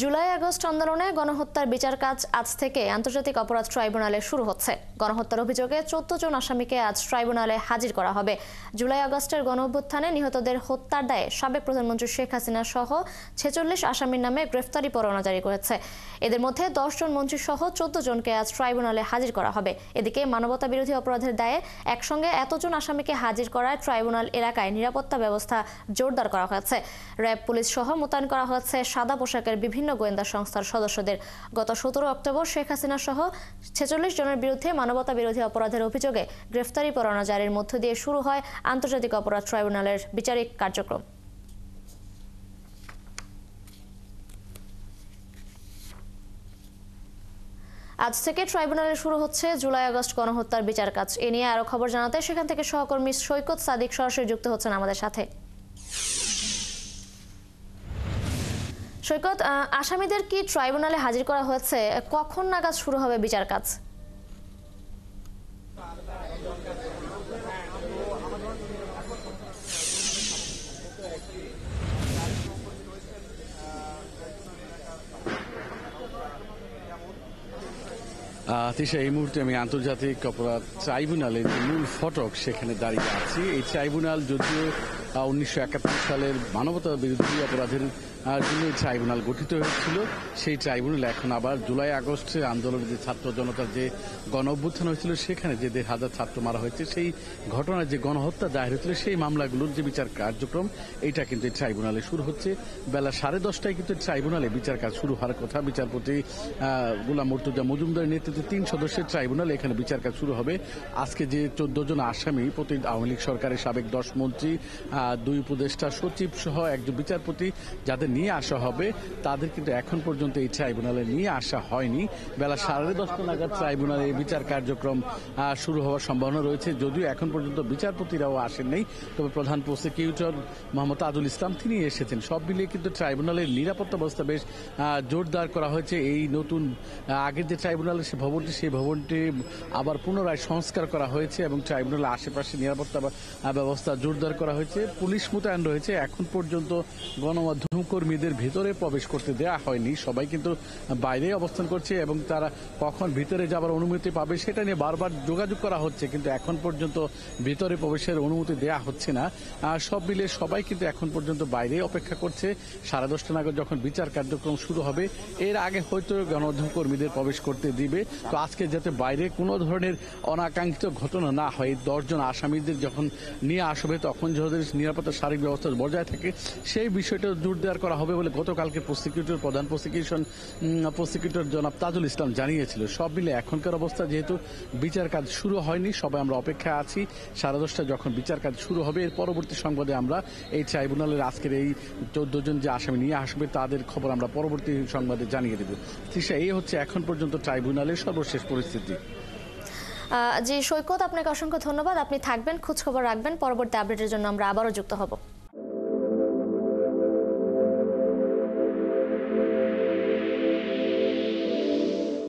July August আন্দোলনে গণহত্যার বিচার কাজ আজ থেকে আন্তর্জাতিক অপরাধ ট্রাইব্যুনালে শুরু হচ্ছে। গণহত্যার অভিযোগে 14 জন আসামিকে আজ ট্রাইব্যুনালে হাজির করা হবে। জুলাই আগস্টের গণঅভ্যুত্থানে নিহতদের হত্যার দায়ে সাবেক প্রধানমন্ত্রী শেখ হাসিনা সহ 46 আসামির নামে গ্রেফতারি পরোয়ানা জারি করেছে। এদের মধ্যে 10 জন মন্ত্রী সহ 14 জনকে আজ ট্রাইব্যুনালে হাজির করা হবে। এদিকে মানবতা বিরোধী অপরাধের দায়ে একসঙ্গে এতজন আসামিকে হাজির করায় ট্রাইব্যুনাল এলাকায় নিরাপত্তা ব্যবস্থা জোরদার করা হয়েছে। র্যাব, পুলিশ সহ মোতায়েন করা হয়েছে সাদা পোশাকের বিভিন্ন গোয়েন্দা সংস্থার সদস্যদের। গত 17 অক্টোবর শেখ হাসিনা সহ 46 জনের বিরুদ্ধে মানবতা বিরোধী অপরাধের অভিযোগে গ্রেফতারি পরোয়ানা জারির মধ্য দিয়ে শুরু হয় আন্তর্জাতিক অপরাধ ট্রাইব্যুনালের বিচারিক কার্যক্রম। আজ থেকে ট্রাইব্যুনালে শুরু হচ্ছে জুলাই আগস্ট গণহত্যার বিচার কাজ। এ নিয়ে আরো খবর জানাতে সেখান থেকে সহকর্মী সৈকত সাদিক সরাসরি যুক্ত হচ্ছেন আমাদের সাথে। সৈকত, আসামিদের কি ট্রাইব্যুনালে হাজির করা হয়েছে? কখন নাগাদ শুরু হবে বিচার কাজ? এই মুহূর্তে আমি আন্তর্জাতিক অপরাধ ট্রাইব্যুনালের যে মূল ফটক সেখানে দাঁড়িয়ে আছি। এই ট্রাইব্যুনাল যদিও 1971 সালের মানবতা বিরোধী অপরাধের জন্য এই ট্রাইব্যুনাল গঠিত হয়েছিল, সেই ট্রাইব্যুনাল এখন আবার জুলাই আগস্টে আন্দোলনের যে ছাত্র জনতার যে গণ অভ্যুত্থান হয়েছিল, সেখানে যে 1,500 ছাত্র মারা হয়েছে, সেই ঘটনায় যে গণহত্যা দায়ের হয়েছিল, সেই মামলাগুলোর যে বিচার কার্যক্রম এইটা কিন্তু এই ট্রাইব্যুনালে শুরু হচ্ছে। বেলা 10:30টায় কিন্তু ট্রাইব্যুনালে বিচার কাজ শুরু হওয়ার কথা। বিচারপতি গোলাম মুর্তজা মজুমদারের নেতৃত্বে 3 সদস্যের ট্রাইব্যুনালে এখানে বিচার কাজ শুরু হবে। আজকে যে 14 জন আসামি, প্রতি আওয়ামী লীগ সরকারের সাবেক 10 মন্ত্রী, 2 উপদেষ্টা সচিব সহ একজন বিচারপতি যাদের নিয়ে আসা হবে, তাদের কিন্তু এখন পর্যন্ত এই ট্রাইব্যুনালে নিয়ে আসা হয়নি। বেলা 10:30 নাগাদ ট্রাইব্যুনালে এই বিচার কার্যক্রম শুরু হওয়ার সম্ভাবনা রয়েছে। যদিও এখন পর্যন্ত বিচারপতিরাও আসেন নাই, তবে প্রধান প্রসিকিউটর মোহাম্মদ তাজুল ইসলাম তিনি এসেছেন। সব মিলিয়ে কিন্তু ট্রাইব্যুনালের নিরাপত্তা ব্যবস্থা বেশ জোরদার করা হয়েছে। এই নতুন আগের যে ট্রাইব্যুনালের সে ভবনটি, সেই ভবনটি আবার পুনরায় সংস্কার করা হয়েছে এবং ট্রাইব্যুনালের আশেপাশে নিরাপত্তা ব্যবস্থা জোরদার করা হয়েছে। পুলিশ মোতায়েন রয়েছে। এখন পর্যন্ত গণমাধ্যম কর্মীদের ভিতরে প্রবেশ করতে দেওয়া হয়নি। সবাই কিন্তু বাইরে অবস্থান করছে এবং তারা কখন ভিতরে যাবার অনুমতি পাবে সেটা নিয়ে বারবার যোগাযোগ করা হচ্ছে, কিন্তু এখন পর্যন্ত ভিতরে প্রবেশের অনুমতি দেওয়া হচ্ছে না। সব মিলিয়ে সবাই কিন্তু এখন পর্যন্ত বাইরে অপেক্ষা করছে 10:30 নাগাদ যখন বিচার কার্যক্রম শুরু হবে। এর আগে হয়তো গণমাধ্যম কর্মীদের প্রবেশ করতে দিবে। তো আজকে যাতে বাইরে কোনো ধরনের অনাকাঙ্ক্ষিত ঘটনা না হয়, 10 জন আসামিদের যখন নিয়ে আসবে তখন যাদের নিরাপত্তা শারীরিক ব্যবস্থা বজায় থাকে, সেই বিষয়টা জোরদার করা হবে বলে গতকালকে প্রধান প্রসিকিউটর জনাব তাজুল ইসলাম জানিয়েছিল। সব মিলে এখনকার অবস্থা, যেহেতু বিচার কাজ শুরু হয়নি, সবাই আমরা অপেক্ষায় আছি 10:30 যখন বিচার কাজ শুরু হবে। এর পরবর্তী সংবাদে আমরা এই ট্রাইব্যুনালের আজকের এই 14 জন যে আসামি নিয়ে আসবে তাদের খবর আমরা পরবর্তী সংবাদে জানিয়ে দেব। এই হচ্ছে এখন পর্যন্ত ট্রাইব্যুনালের সর্বশেষ পরিস্থিতি। জি সৈকত, আপনাকে অসংখ্য ধন্যবাদ। আপনি থাকবেন, খোঁজ খবর রাখবেন। পরবর্তী আপডেটের জন্য আমরা আবারও যুক্ত হব।